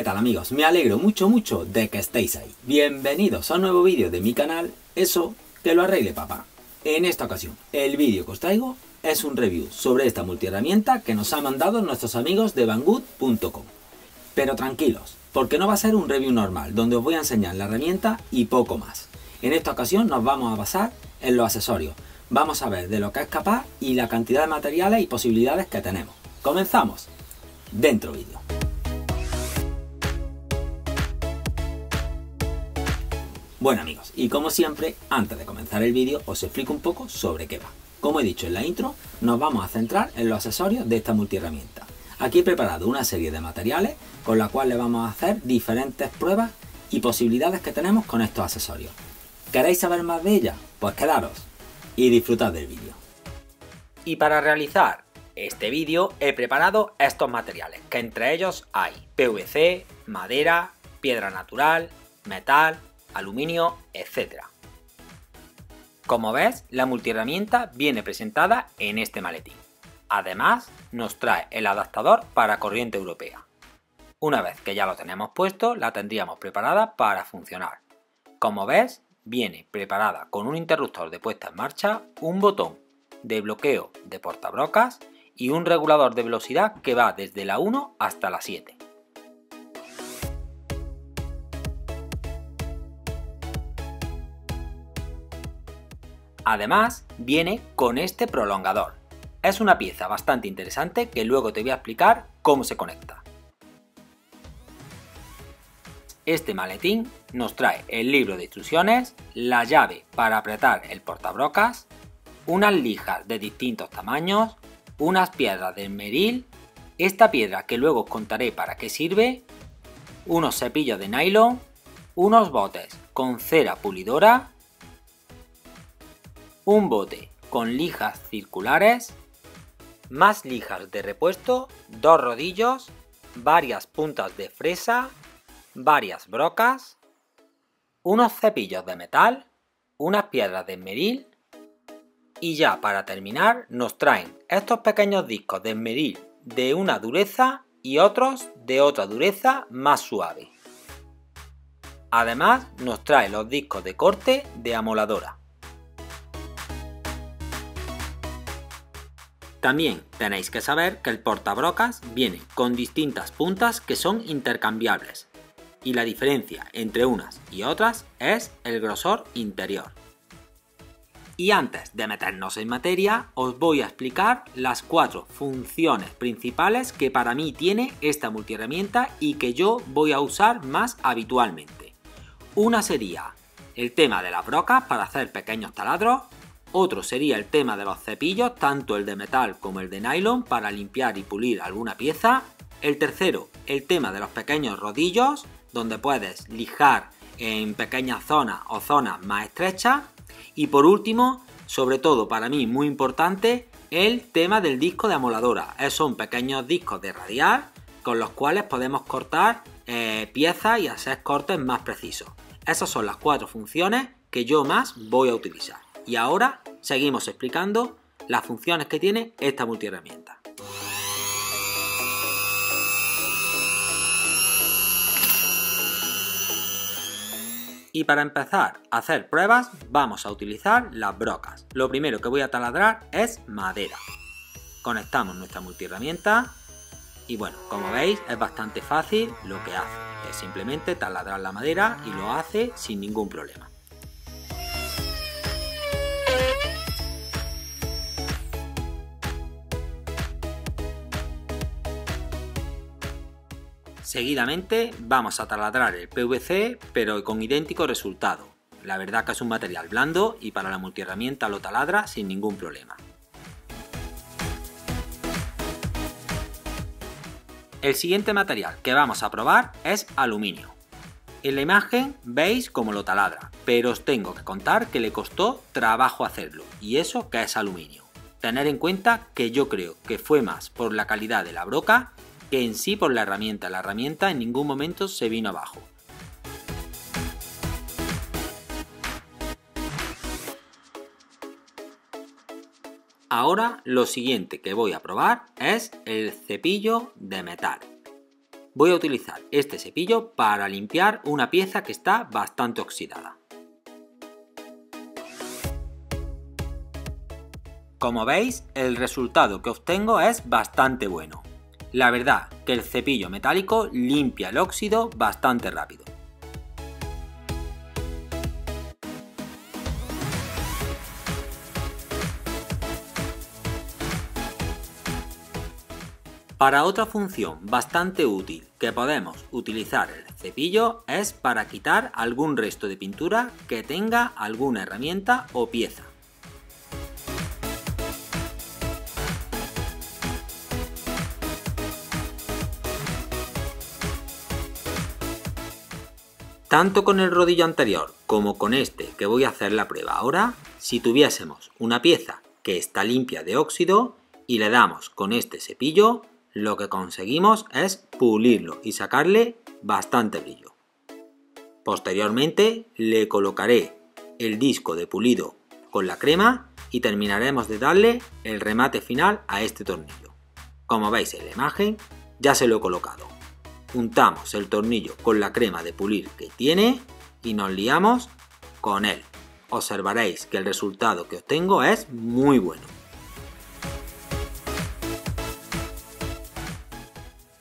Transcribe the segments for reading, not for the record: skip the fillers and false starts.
¿Qué tal amigos? Me alegro mucho de que estéis ahí. Bienvenidos a un nuevo vídeo de mi canal, Eso que lo arregle papá. En esta ocasión, el vídeo que os traigo es un review sobre esta multiherramienta que nos han mandado nuestros amigos de Banggood.com. Pero tranquilos, porque no va a ser un review normal, donde os voy a enseñar la herramienta y poco más. En esta ocasión nos vamos a basar en los accesorios. Vamos a ver de lo que es capaz y la cantidad de materiales y posibilidades que tenemos. ¡Comenzamos! Dentro vídeo. Bueno amigos, y como siempre, antes de comenzar el vídeo os explico un poco sobre qué va. Como he dicho en la intro, nos vamos a centrar en los accesorios de esta multiherramienta. Aquí he preparado una serie de materiales con la cual le vamos a hacer diferentes pruebas y posibilidades que tenemos con estos accesorios. ¿Queréis saber más de ellas? Pues quedaros y disfrutad del vídeo. Y para realizar este vídeo he preparado estos materiales, que entre ellos hay PVC, madera, piedra natural, metal, aluminio, etc. Como ves, la multiherramienta viene presentada en este maletín. Además, nos trae el adaptador para corriente europea. Una vez que ya lo tenemos puesto, la tendríamos preparada para funcionar. Como ves, viene preparada con un interruptor de puesta en marcha, un botón de bloqueo de portabrocas y un regulador de velocidad que va desde la 1 hasta la 7. Además, viene con este prolongador. Es una pieza bastante interesante que luego te voy a explicar cómo se conecta. Este maletín nos trae el libro de instrucciones, la llave para apretar el portabrocas, unas lijas de distintos tamaños, unas piedras de esmeril, esta piedra que luego os contaré para qué sirve, unos cepillos de nylon, unos botes con cera pulidora, un bote con lijas circulares, más lijas de repuesto, dos rodillos, varias puntas de fresa, varias brocas, unos cepillos de metal, unas piedras de esmeril y ya para terminar nos traen estos pequeños discos de esmeril de una dureza y otros de otra dureza más suave. Además nos trae los discos de corte de amoladora. También tenéis que saber que el portabrocas viene con distintas puntas que son intercambiables y la diferencia entre unas y otras es el grosor interior. Y antes de meternos en materia os voy a explicar las 4 funciones principales que para mí tiene esta multiherramienta y que yo voy a usar más habitualmente. Una sería el tema de las brocas para hacer pequeños taladros. Otro sería el tema de los cepillos, tanto el de metal como el de nylon, para limpiar y pulir alguna pieza. El tercero, el tema de los pequeños rodillos, donde puedes lijar en pequeñas zonas o zonas más estrechas. Y por último, sobre todo para mí muy importante, el tema del disco de amoladora. Son pequeños discos de radial con los cuales podemos cortar piezas y hacer cortes más precisos. Esas son las 4 funciones que yo más voy a utilizar. Y ahora seguimos explicando las funciones que tiene esta multiherramienta. Y para empezar a hacer pruebas vamos a utilizar las brocas. Lo primero que voy a taladrar es madera. Conectamos nuestra multiherramienta y bueno, como veis es bastante fácil lo que hace. Es simplemente taladrar la madera y lo hace sin ningún problema. Seguidamente vamos a taladrar el PVC, pero con idéntico resultado. La verdad que es un material blando y para la multiherramienta lo taladra sin ningún problema. El siguiente material que vamos a probar es aluminio. En la imagen veis cómo lo taladra, pero os tengo que contar que le costó trabajo hacerlo, y eso que es aluminio. Tener en cuenta que yo creo que fue más por la calidad de la broca que en sí por la herramienta. La herramienta en ningún momento se vino abajo. Ahora lo siguiente que voy a probar es el cepillo de metal. voy a utilizar este cepillo para limpiar una pieza que está bastante oxidada. Como veis, el resultado que obtengo es bastante bueno. La verdad que el cepillo metálico limpia el óxido bastante rápido. Para otra función bastante útil que podemos utilizar el cepillo es para quitar algún resto de pintura que tenga alguna herramienta o pieza. Tanto con el rodillo anterior como con este que voy a hacer la prueba ahora, si tuviésemos una pieza que está limpia de óxido y le damos con este cepillo, lo que conseguimos es pulirlo y sacarle bastante brillo. Posteriormente le colocaré el disco de pulido con la crema y terminaremos de darle el remate final a este tornillo. Como veis en la imagen, ya se lo he colocado. Untamos el tornillo con la crema de pulir que tiene y nos liamos con él. Observaréis que el resultado que obtengo es muy bueno.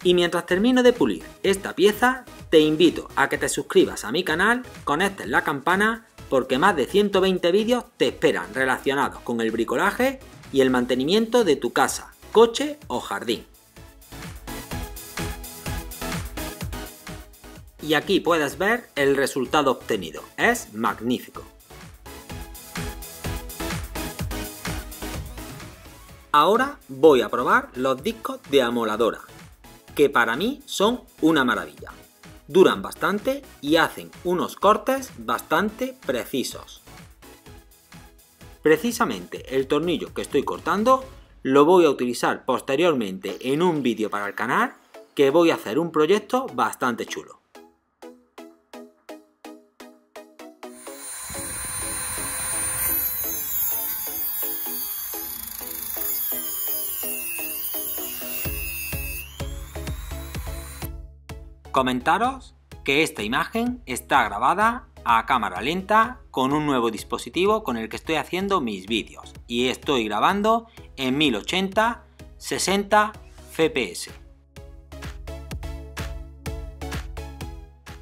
Y mientras termino de pulir esta pieza, te invito a que te suscribas a mi canal, conectes la campana, porque más de 120 vídeos te esperan relacionados con el bricolaje y el mantenimiento de tu casa, coche o jardín. Y aquí puedes ver el resultado obtenido, es magnífico. Ahora voy a probar los discos de amoladora, que para mí son una maravilla. Duran bastante y hacen unos cortes bastante precisos. Precisamente el tornillo que estoy cortando lo voy a utilizar posteriormente en un vídeo para el canal, que voy a hacer un proyecto bastante chulo. Comentaros que esta imagen está grabada a cámara lenta con un nuevo dispositivo con el que estoy haciendo mis vídeos y estoy grabando en 1080 60 fps.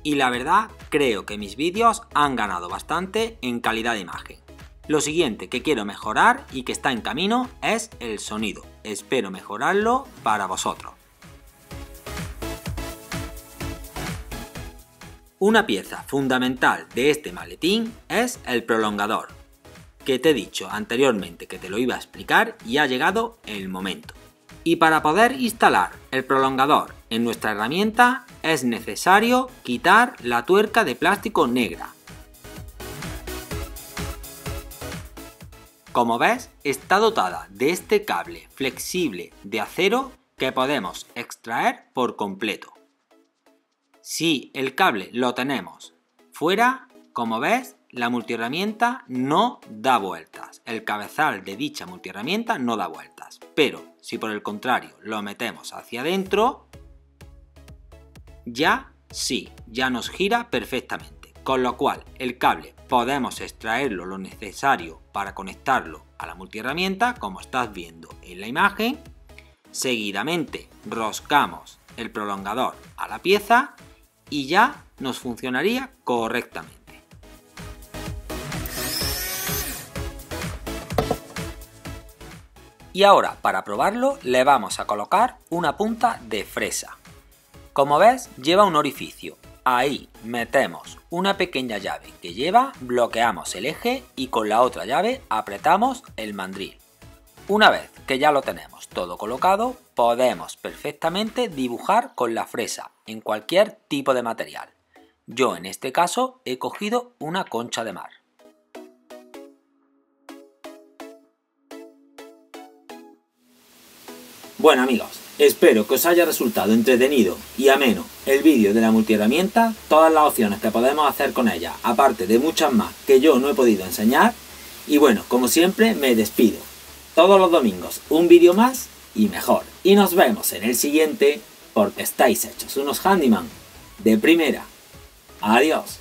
Y la verdad creo que mis vídeos han ganado bastante en calidad de imagen. Lo siguiente que quiero mejorar y que está en camino es el sonido. Espero mejorarlo para vosotros. Una pieza fundamental de este maletín es el prolongador, que te he dicho anteriormente que te lo iba a explicar y ha llegado el momento. Y para poder instalar el prolongador en nuestra herramienta es necesario quitar la tuerca de plástico negra. Como ves, está dotada de este cable flexible de acero que podemos extraer por completo. Si el cable lo tenemos fuera, como ves, la multiherramienta no da vueltas. El cabezal de dicha multiherramienta no da vueltas. Pero si por el contrario lo metemos hacia adentro, ya sí, ya nos gira perfectamente. Con lo cual el cable podemos extraerlo lo necesario para conectarlo a la multiherramienta, como estás viendo en la imagen. Seguidamente roscamos el prolongador a la pieza y ya nos funcionaría correctamente. Y ahora, para probarlo, le vamos a colocar una punta de fresa. Como ves, lleva un orificio. Ahí metemos una pequeña llave que lleva, bloqueamos el eje y con la otra llave apretamos el mandril. Una vez que ya lo tenemos todo colocado, podemos perfectamente dibujar con la fresa en cualquier tipo de material. Yo en este caso he cogido una concha de mar. Bueno amigos, espero que os haya resultado entretenido y ameno el vídeo de la multiherramienta, todas las opciones que podemos hacer con ella, aparte de muchas más que yo no he podido enseñar. Y bueno, como siempre me despido. Todos los domingos un vídeo más y mejor. Y nos vemos en el siguiente. porque estáis hechos unos handyman de primera. Adiós.